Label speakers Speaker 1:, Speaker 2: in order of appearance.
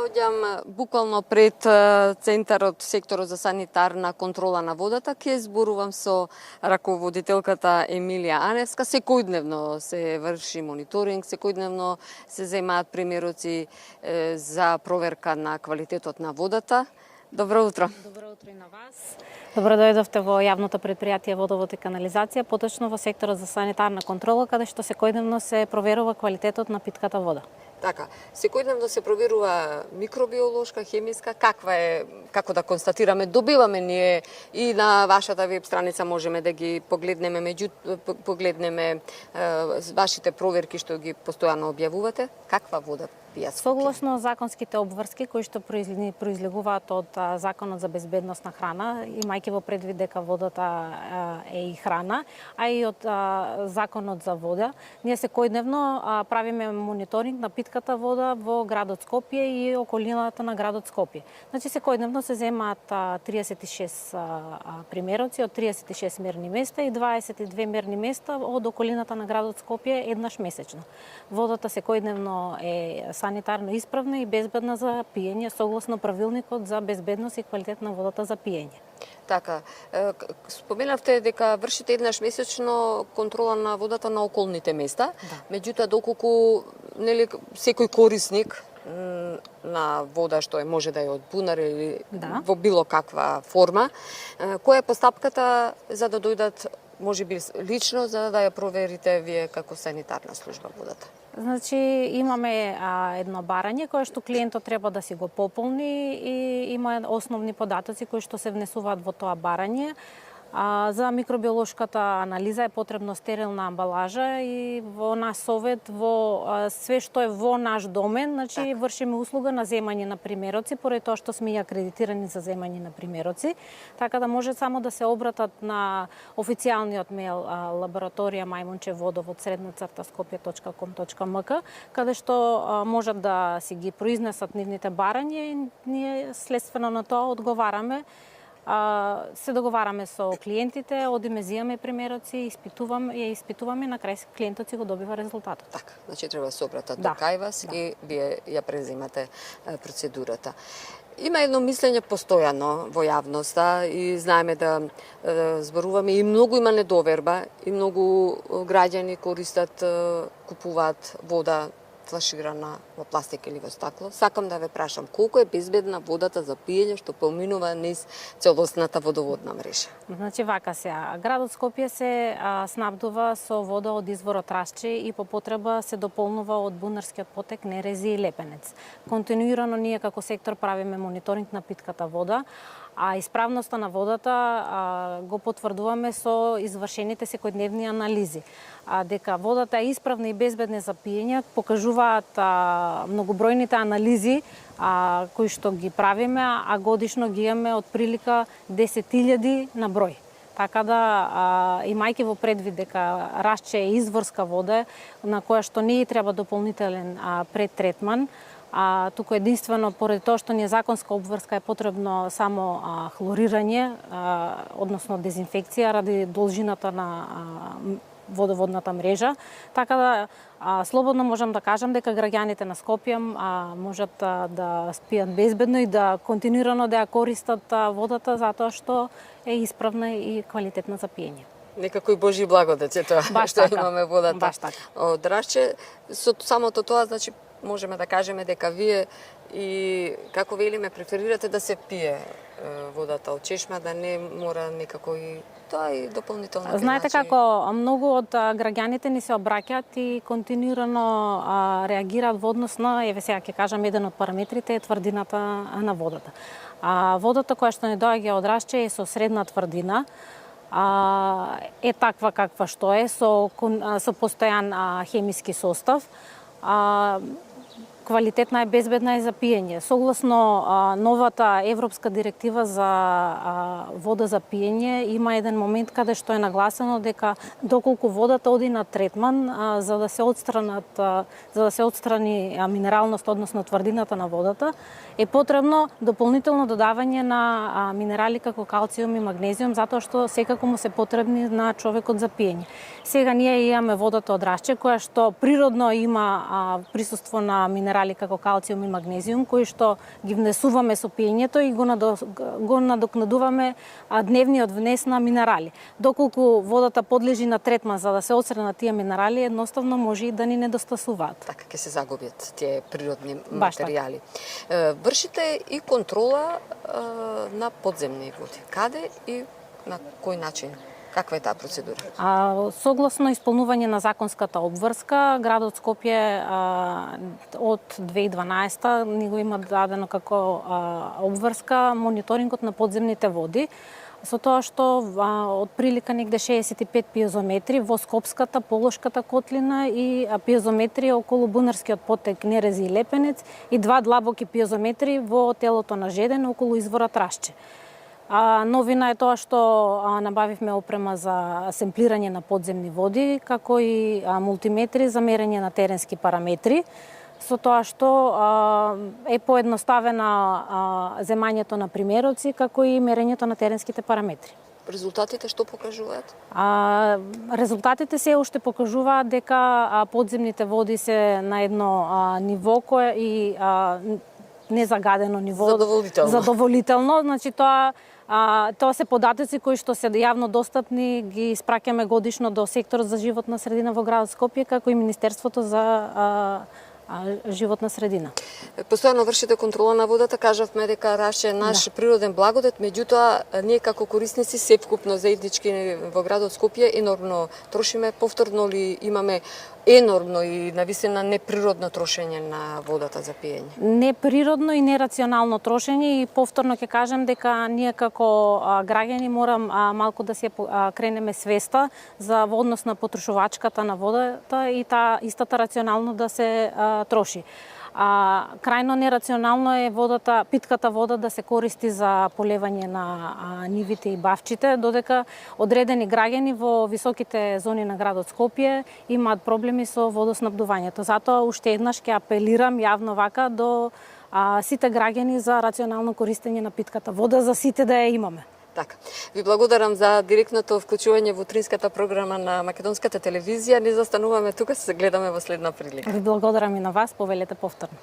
Speaker 1: Наоѓам буквално пред центарот, секторот за санитарна контрола на водата, ќе зборувам со раководителката Емилија Аневска. Секојдневно се врши мониторинг, секојдневно се земаат примероци за проверка на квалитетот на водата. Добро утро.
Speaker 2: Добро утро и на вас. Добро дојдовте во јавното предпријатие Водовод и канализација, поточно во секторот за санитарна контрола, каде што секојдневно се проверува квалитетот на питката вода.
Speaker 1: Така, секојдневно се проверува микробиолошка, хемиска, како да констатираме, добиваме ние и на вашата веб страница можеме да ги погледнеме, погледнеме вашите проверки што ги постојано објавувате. Каква вода пијат?
Speaker 2: Согласно законските обврски кои што произлегуваат од Законот за безбедност на храна, имајќи во предвид дека водата е и храна, а и од Законот за вода, ние секојдневно правиме мониторинг на питката вода во градот Скопје и околината на градот Скопје. Значи секојдневно се земаат 36 примероци од 36 мерни места и 22 мерни места од околината на градот Скопје еднаш месечно. Водата секојдневно е санитарно исправна и безбедна за пиење согласно правилникот за безбедност и квалитет на водата за пиење.
Speaker 1: Така, споменавте дека вршите еднаш месечно контрола на водата на околните места, меѓутоа доколку нели секој корисник на вода што може да е од бунар или во било каква форма, која е постапката за да дојдат можеби лично за да ја проверите вие како санитарна служба водата?
Speaker 2: Значи, имаме едно барање кое што клиентот треба да си го пополни и има основни податоци кои што се внесуваат во тоа барање. За микробиолошката анализа е потребно стерилна амбалажа и во наш совет, во све што е во наш домен, значи вршиме услуга на земање на примероци, поради тоа што сме и акредитирани за земање на примероци, така да може само да се обратат на официјалниот мејл лабораторија Мајмунче Водовод _skopje.com.mk, каде што можат да си ги произнесат нивните барања и ние следствено на тоа одговараме. Се договараме со клиентите, одиме зијаме примероци, испитуваме и на крај клиентот си го добива резултатот.
Speaker 1: Така, значи треба да се обратат до кај вас и вие ја преземате процедурата. Има едно мислење постојано во јавноста и знаеме да зборуваме и многу има недоверба и многу граѓани користат, купуваат вода флаширана во пластик или во стакло. Сакам да ве прашам, колку е безбедна водата за пиење што поминува низ целосната водоводна мрежа?
Speaker 2: Значи вака се, градот Скопје се снабдува со вода од изворот Расче и по потреба се дополнува од бунарскиот потек Нерези и Лепенец. Континуирано ние како сектор правиме мониторинг на питката вода, а исправноста на водата го потврдуваме со извршените секојдневни анализи. Дека водата е исправна и безбедна за пиење покажуваат многобројните анализи кои што ги правиме, а годишно ги имаме од прилика 10.000 на број. Така да, имајќи во предвид дека Расче е изворска вода на која што не и треба дополнителен предтретман, туку единствено поради тоа што ни е законска обврска е потребно само хлорирање, односно дезинфекција ради должината на водоводната мрежа, така да слободно можам да кажам дека граѓаните на Скопје можат да спијат безбедно и да континуирано да ја користат водата затоа што е исправна и квалитетна за пиење.
Speaker 1: Некако и Божи благодат е тоа што имаме водата од Расче. Со самото тоа, значи, можеме да кажеме дека вие и како велиме преферирате да се пие водата од чешма, да не мора некако и тоа и дополнително.
Speaker 2: Знаете како многу од граѓаните ни се обраќаат и континуирано реагираат во однос на, еве сега ќе кажам, еден од параметрите е тврдината на водата. Водата која што ни доаѓа од Расче е со средна тврдина, е таква каква што е, со постојан хемиски состав, квалитетна е, безбедна е за пиење. Согласно новата европска директива за вода за пиење, има еден момент каде што е нагласено дека доколку водата оди на третман, за да се отстрани минералност, односно тврдината на водата, е потребно дополнително додавање на минерали како калциум и магнезиум, затоа што секако му се потребни на човекот за пиење. Сега ние имаме водата од Расче, која што природно има присуство на минерали минерали како калциум и магнезиум, кои што ги внесуваме со пиењето и го надокнадуваме дневниот внес на минерали. Доколку водата подлежи на третман за да се отстранат тие минерали, едноставно може и да ни недостасуваат.
Speaker 1: Така ќе се загубат тие природни
Speaker 2: Баш
Speaker 1: материјали. Вршите и контрола на подземни води. Каде и на кој начин? Каква е таа процедура?
Speaker 2: Согласно исполнување на законската обврска, градот Скопје од 2012 ни го има дадено како обврска мониторингот на подземните води, со тоа што од прилика негде 65 пиезометри во Скопската, Полошката котлина и пиезометри околу бунарскиот потек Нерези и Лепенец и 2 длабоки пиезометри во телото на Жеден околу изворот Рашче. Новина е тоа што набавивме опрема за семплирање на подземни води, како и мултиметри за мерење на теренски параметри, со тоа што е поедноставена земањето на примероци, како и мерењето на теренските параметри.
Speaker 1: Резултатите што покажуваат?
Speaker 2: Резултатите се уште покажуваат дека подземните води се на едно ниво кое и незагадено ниво. Задоволително. Значи тоа се податоци кои што се јавно достапни, ги испраќаме годишно до секторот за животна средина во градот Скопје, како и Министерството за животна средина.
Speaker 1: Постојано вршите контрола на водата, кажавме дека Рашче е наш природен благодет, меѓутоа ние како корисници сепкупно заеднички во градот Скопје енормно трошиме, повторно ли имаме енормно и навистина неприродно трошење на водата за пиење?
Speaker 2: Неприродно и нерационално трошење и повторно ќе кажам дека ние како граѓани морам малку да се кренеме свеста за во однос на потрошувачката на водата и таа истата рационално да се троши. Крајно нерационално е питката вода да се користи за полевање на нивите и бавчите, додека одредени граѓани во високите зони на градот Скопје имаат проблеми со водоснабдувањето. Затоа уште еднаш ќе апелирам јавно вака до сите граѓани за рационално користење на питката вода, за сите да ја имаме.
Speaker 1: Така. Ви благодарам за директното вклучување во утринската програма на Македонската телевизија. Не застануваме тука, се гледаме во следна прилика.
Speaker 2: Ви благодарам и на вас, повелете повторно.